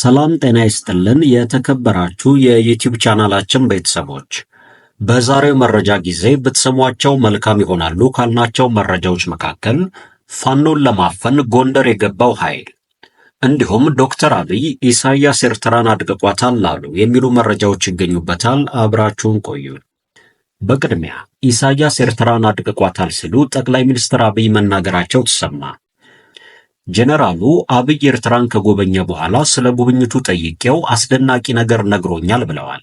ሰላም ጤና ይስጥልን የተከበራችሁ የዩቲዩብ ቻናላችን ቤተሰቦች፣ በዛሬው መረጃ ጊዜ ብትሰሟቸው መልካም ይሆናሉ ካልናቸው መረጃዎች መካከል ፋኖን ለማፈን ጎንደር የገባው ኃይል እንዲሁም ዶክተር አብይ ኢሳያስ ኤርትራን አድቅቋታል ላሉ የሚሉ መረጃዎች ይገኙበታል። አብራችሁን ቆዩ። በቅድሚያ ኢሳያስ ኤርትራን አድቅቋታል ሲሉ ጠቅላይ ሚኒስትር አብይ መናገራቸው ተሰማ። ጀነራሉ አብይ ኤርትራን ከጎበኘ በኋላ ስለ ጉብኝቱ ጠይቄው አስደናቂ ነገር ነግሮኛል ብለዋል።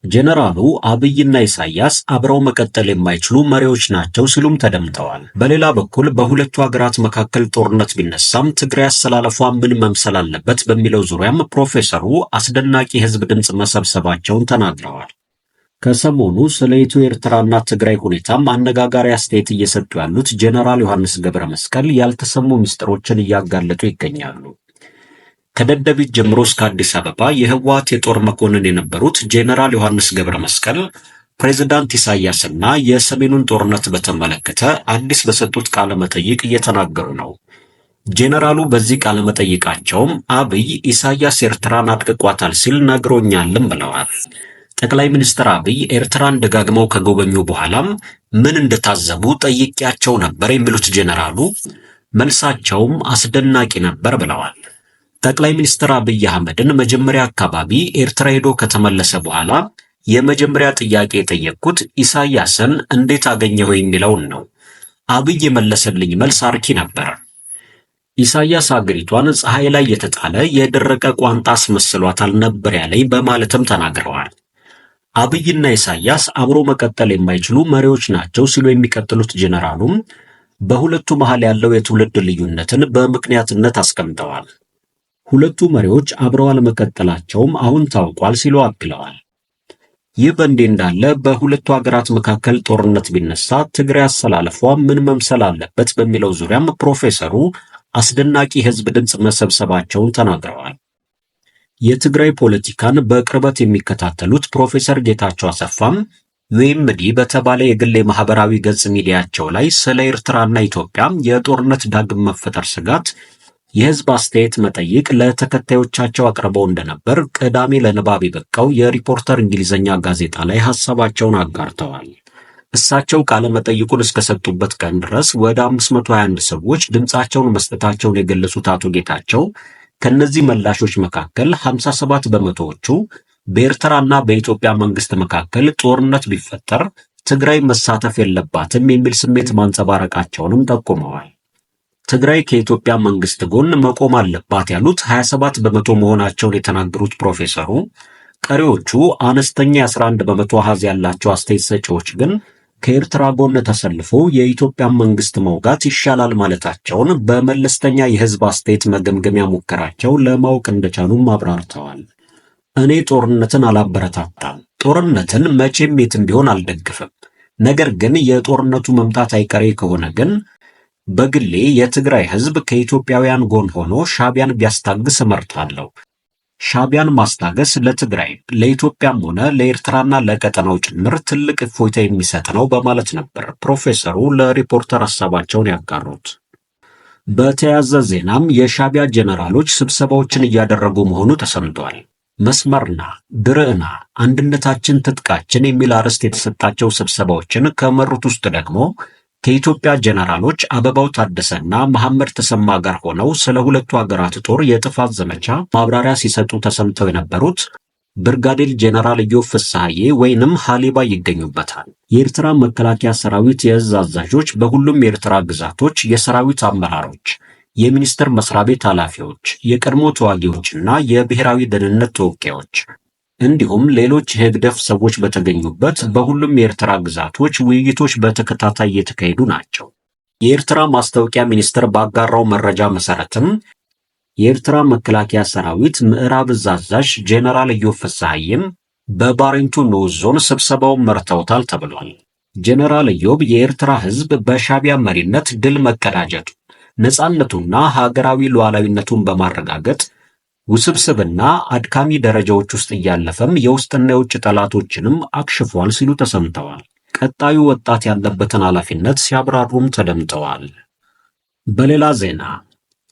ጀነራሉ አብይና ኢሳያስ አብረው መቀጠል የማይችሉ መሪዎች ናቸው ሲሉም ተደምጠዋል። በሌላ በኩል በሁለቱ ሀገራት መካከል ጦርነት ቢነሳም ትግራይ አሰላለፏ ምን መምሰል አለበት በሚለው ዙሪያም ፕሮፌሰሩ አስደናቂ የህዝብ ድምፅ መሰብሰባቸውን ተናግረዋል። ከሰሞኑ ስለ ኢትዮ ኤርትራና ትግራይ ሁኔታም አነጋጋሪ አስተያየት እየሰጡ ያሉት ጀነራል ዮሐንስ ገብረ መስቀል ያልተሰሙ ምስጢሮችን እያጋለጡ ይገኛሉ። ከደደቢት ጀምሮ እስከ አዲስ አበባ የህወሓት የጦር መኮንን የነበሩት ጀነራል ዮሐንስ ገብረ መስቀል ፕሬዝዳንት ኢሳያስና የሰሜኑን ጦርነት በተመለከተ አዲስ በሰጡት ቃለ መጠይቅ እየተናገሩ ነው። ጀነራሉ በዚህ ቃለ መጠይቃቸውም አብይ ኢሳያስ ኤርትራን አድቅቋታል ሲል ነግሮኛልም ብለዋል። ጠቅላይ ሚኒስትር አብይ ኤርትራን ደጋግመው ከጎበኙ በኋላም ምን እንደታዘቡ ጠይቄያቸው ነበር የሚሉት ጀነራሉ መልሳቸውም አስደናቂ ነበር ብለዋል። ጠቅላይ ሚኒስትር አብይ አህመድን መጀመሪያ አካባቢ ኤርትራ ሄዶ ከተመለሰ በኋላ የመጀመሪያ ጥያቄ የጠየቅኩት ኢሳያስን እንዴት አገኘው የሚለውን ነው። አብይ የመለሰልኝ መልስ አርኪ ነበር። ኢሳያስ አገሪቷን ፀሐይ ላይ የተጣለ የደረቀ ቋንጣ አስመስሏታል ነበር ያለኝ በማለትም ተናግረዋል። አብይና ኢሳያስ አብሮ መቀጠል የማይችሉ መሪዎች ናቸው ሲሉ የሚቀጥሉት ጀነራሉም በሁለቱ መሃል ያለው የትውልድ ልዩነትን በምክንያትነት አስቀምጠዋል። ሁለቱ መሪዎች አብረው አለመቀጠላቸውም አሁን ታውቋል ሲሉ አክለዋል። ይህ በእንዲህ እንዳለ በሁለቱ ሀገራት መካከል ጦርነት ቢነሳ ትግራይ አሰላለፏ ምን መምሰል አለበት በሚለው ዙሪያም ፕሮፌሰሩ አስደናቂ የህዝብ ድምፅ መሰብሰባቸውን ተናግረዋል። የትግራይ ፖለቲካን በቅርበት የሚከታተሉት ፕሮፌሰር ጌታቸው አሰፋም ዩኤምዲ በተባለ የግል ማህበራዊ ገጽ ሚዲያቸው ላይ ስለ ኤርትራና ኢትዮጵያ የጦርነት ዳግም መፈጠር ስጋት የህዝብ አስተያየት መጠይቅ ለተከታዮቻቸው አቅርበው እንደነበር ቅዳሜ ለንባብ የበቃው የሪፖርተር እንግሊዝኛ ጋዜጣ ላይ ሐሳባቸውን አጋርተዋል። እሳቸው ቃለ መጠይቁን እስከሰጡበት ቀን ድረስ ወደ 521 ሰዎች ድምጻቸውን መስጠታቸውን የገለጹት አቶ ጌታቸው ከነዚህ መላሾች መካከል 57 በመቶዎቹ በኤርትራና በኢትዮጵያ መንግስት መካከል ጦርነት ቢፈጠር ትግራይ መሳተፍ የለባትም የሚል ስሜት ማንጸባረቃቸውንም ጠቁመዋል። ትግራይ ከኢትዮጵያ መንግስት ጎን መቆም አለባት ያሉት 27 በመቶ መሆናቸውን የተናገሩት ፕሮፌሰሩ ቀሪዎቹ አነስተኛ 11 በመቶ አሃዝ ያላቸው አስተያየት ሰጪዎች ግን ከኤርትራ ጎን ተሰልፈው የኢትዮጵያን መንግስት መውጋት ይሻላል ማለታቸውን በመለስተኛ የህዝብ አስተያየት መገምገሚያ ሙከራቸው ለማወቅ እንደቻሉም አብራርተዋል። እኔ ጦርነትን አላበረታታም፣ ጦርነትን መቼም የትም ቢሆን አልደግፍም። ነገር ግን የጦርነቱ መምጣት አይቀሬ ከሆነ ግን በግሌ የትግራይ ህዝብ ከኢትዮጵያውያን ጎን ሆኖ ሻቢያን ቢያስታግስ እመርጣለሁ። ሻቢያን ማስታገስ ለትግራይ ለኢትዮጵያም ሆነ ለኤርትራና ለቀጠናው ጭምር ትልቅ እፎይታ የሚሰጥ ነው በማለት ነበር ፕሮፌሰሩ ለሪፖርተር ሐሳባቸውን ያጋሩት። በተያያዘ ዜናም የሻቢያ ጀነራሎች ስብሰባዎችን እያደረጉ መሆኑ ተሰምቷል። መስመርና ድርዕና አንድነታችን ትጥቃችን የሚል አርዕስት የተሰጣቸው ስብሰባዎችን ከመሩት ውስጥ ደግሞ ከኢትዮጵያ ጀነራሎች አበባው ታደሰና መሐመድ ተሰማ ጋር ሆነው ስለ ሁለቱ ሀገራት ጦር የጥፋት ዘመቻ ማብራሪያ ሲሰጡ ተሰምተው የነበሩት ብርጋዴር ጀነራል ኢዮብ ፍስሐዬ ወይንም ሐሊባ ይገኙበታል። የኤርትራ መከላከያ ሰራዊት የእዝ አዛዦች፣ በሁሉም የኤርትራ ግዛቶች የሰራዊት አመራሮች፣ የሚኒስቴር መስሪያ ቤት ኃላፊዎች፣ የቀድሞ ተዋጊዎችና የብሔራዊ ደህንነት ተወካዮች እንዲሁም ሌሎች የህግደፍ ሰዎች በተገኙበት በሁሉም የኤርትራ ግዛቶች ውይይቶች በተከታታይ እየተካሄዱ ናቸው። የኤርትራ ማስታወቂያ ሚኒስቴር ባጋራው መረጃ መሰረትም የኤርትራ መከላከያ ሰራዊት ምዕራብ እዝ አዛዥ ጄኔራል ኢዮብ ፍስሐዬም በባሬንቱ ንዑስ ዞን ስብሰባውን መርተውታል ተብሏል። ጄኔራል ኢዮብ የኤርትራ ህዝብ በሻቢያ መሪነት ድል መቀዳጀቱ ነፃነቱና ሀገራዊ ሉዓላዊነቱን በማረጋገጥ ውስብስብና አድካሚ ደረጃዎች ውስጥ እያለፈም የውስጥና የውጭ ጠላቶችንም አክሽፏል ሲሉ ተሰምተዋል። ቀጣዩ ወጣት ያለበትን ኃላፊነት ሲያብራሩም ተደምጠዋል። በሌላ ዜና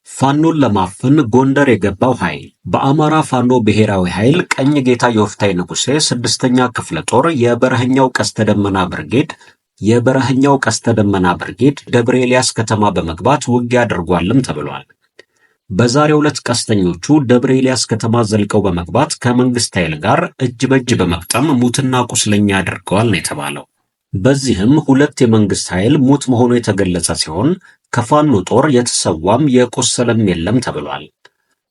ፋኖን ለማፈን ጎንደር የገባው ኃይል በአማራ ፋኖ ብሔራዊ ኃይል ቀኝ ጌታ የወፍታይ ንጉሴ 6ኛ ክፍለ ጦር የበረኸኛው ቀስተ ደመና ብርጌድ ደብረ ኤልያስ ከተማ በመግባት ውጊያ አድርጓልም ተብሏል። በዛሬው ዕለት ቀስተኞቹ ደብረ ኤልያስ ከተማ ዘልቀው በመግባት ከመንግስት ኃይል ጋር እጅ በእጅ በመግጠም ሙትና ቁስለኛ አድርገዋል ነው የተባለው። በዚህም 2 የመንግስት ኃይል ሙት መሆኑ የተገለጸ ሲሆን ከፋኖ ጦር የተሰዋም የቆሰለም የለም ተብሏል።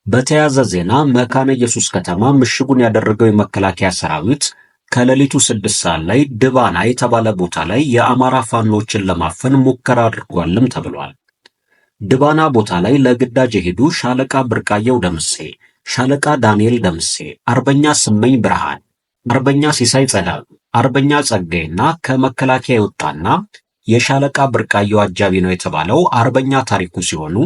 በተያያዘ ዜና መካነ ኢየሱስ ከተማ ምሽጉን ያደረገው የመከላከያ ሰራዊት ከሌሊቱ 6 ሰዓት ላይ ድባና የተባለ ቦታ ላይ የአማራ ፋኖችን ለማፈን ሙከራ አድርጓልም ተብሏል። ድባና ቦታ ላይ ለግዳጅ የሄዱ ሻለቃ ብርቃየው ደምሴ፣ ሻለቃ ዳንኤል ደምሴ፣ አርበኛ ስመኝ ብርሃን፣ አርበኛ ሲሳይ ጸዳሉ፣ አርበኛ ጸጋይና ከመከላከያ የወጣና የሻለቃ ብርቃየው አጃቢ ነው የተባለው አርበኛ ታሪኩ ሲሆኑ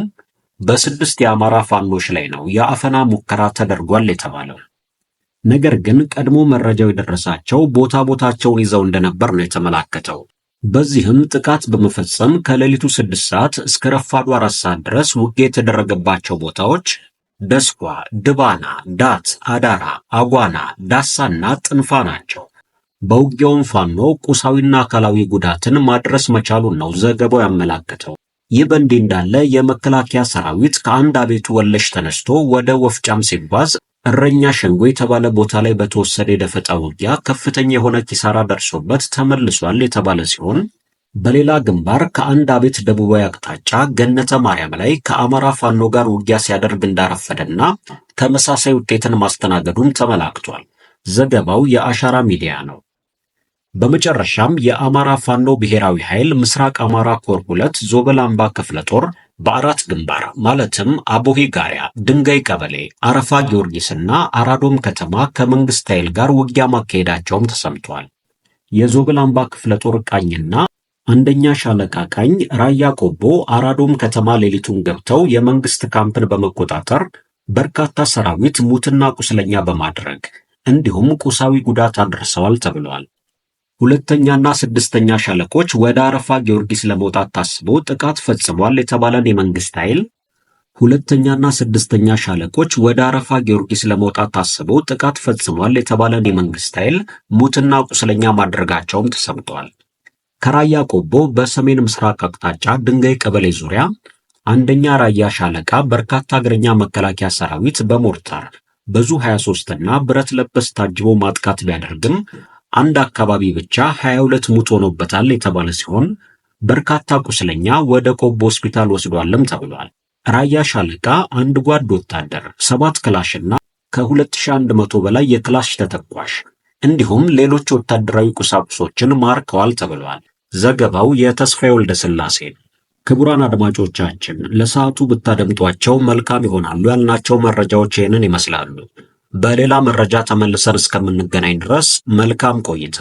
በ6 የአማራ ፋኖች ላይ ነው የአፈና ሙከራ ተደርጓል የተባለው። ነገር ግን ቀድሞ መረጃው የደረሳቸው ቦታቸውን ይዘው እንደነበር ነው የተመላከተው። በዚህም ጥቃት በመፈጸም ከሌሊቱ 6 ሰዓት እስከ ረፋዱ 4 ሰዓት ድረስ ውጊያ የተደረገባቸው ቦታዎች ደስኳ፣ ድባና፣ ዳት፣ አዳራ፣ አጓና፣ ዳሳና ጥንፋ ናቸው። በውጊያውም ፋኖ ቁሳዊና አካላዊ ጉዳትን ማድረስ መቻሉን ነው ዘገባው ያመላከተው። ይህ በእንዲህ እንዳለ የመከላከያ ሰራዊት ከአንድ አቤቱ ወለሽ ተነስቶ ወደ ወፍጫም ሲጓዝ እረኛ ሸንጎ የተባለ ቦታ ላይ በተወሰደ የደፈጣ ውጊያ ከፍተኛ የሆነ ኪሳራ ደርሶበት ተመልሷል የተባለ ሲሆን በሌላ ግንባር ከአንድ አቤት ደቡባዊ አቅጣጫ ገነተ ማርያም ላይ ከአማራ ፋኖ ጋር ውጊያ ሲያደርግ እንዳረፈደና ተመሳሳይ ውጤትን ማስተናገዱን ተመላክቷል። ዘገባው የአሻራ ሚዲያ ነው። በመጨረሻም የአማራ ፋኖ ብሔራዊ ኃይል ምስራቅ አማራ ኮር 2 ዞበል አምባ ክፍለ ጦር በ4 ግንባር ማለትም አቦሄ ጋሪያ፣ ድንጋይ ቀበሌ፣ አረፋ ጊዮርጊስና አራዶም ከተማ ከመንግስት ኃይል ጋር ውጊያ ማካሄዳቸውም ተሰምቷል። የዞበል አምባ ክፍለ ጦር ቃኝና አንደኛ ሻለቃ ቃኝ ራያ ቆቦ አራዶም ከተማ ሌሊቱን ገብተው የመንግስት ካምፕን በመቆጣጠር በርካታ ሰራዊት ሙትና ቁስለኛ በማድረግ እንዲሁም ቁሳዊ ጉዳት አድርሰዋል ተብሏል። 2ኛና 6ኛ ሻለቆች ወደ አረፋ ጊዮርጊስ ለመውጣት ታስቦ ጥቃት ፈጽሟል የተባለን የመንግስት ኃይል 2ኛና 6ኛ ሻለቆች ወደ አረፋ ጊዮርጊስ ለመውጣት ታስቦ ጥቃት ፈጽሟል የተባለን የመንግስት ኃይል ሙትና ቁስለኛ ማድረጋቸውም ተሰምቷል። ከራያ ቆቦ በሰሜን ምስራቅ አቅጣጫ ድንጋይ ቀበሌ ዙሪያ አንደኛ ራያ ሻለቃ በርካታ እግረኛ መከላከያ ሰራዊት በሞርታር በዙ 23 እና ብረት ለበስ ታጅቦ ማጥቃት ቢያደርግም አንድ አካባቢ ብቻ 22 ሙት ሆኖበታል የተባለ ሲሆን በርካታ ቁስለኛ ወደ ቆቦ ሆስፒታል ወስዷልም ተብሏል። ራያ ሻለቃ አንድ ጓድ ወታደር 7 ክላሽና ከ2100 በላይ የክላሽ ተተኳሽ እንዲሁም ሌሎች ወታደራዊ ቁሳቁሶችን ማርከዋል ተብሏል። ዘገባው የተስፋዬ ወልደ ስላሴ። ክቡራን አድማጮቻችን ለሰዓቱ ብታደምጧቸው መልካም ይሆናሉ ያልናቸው መረጃዎች ይህንን ይመስላሉ። በሌላ መረጃ ተመልሰን እስከምንገናኝ ድረስ መልካም ቆይታ።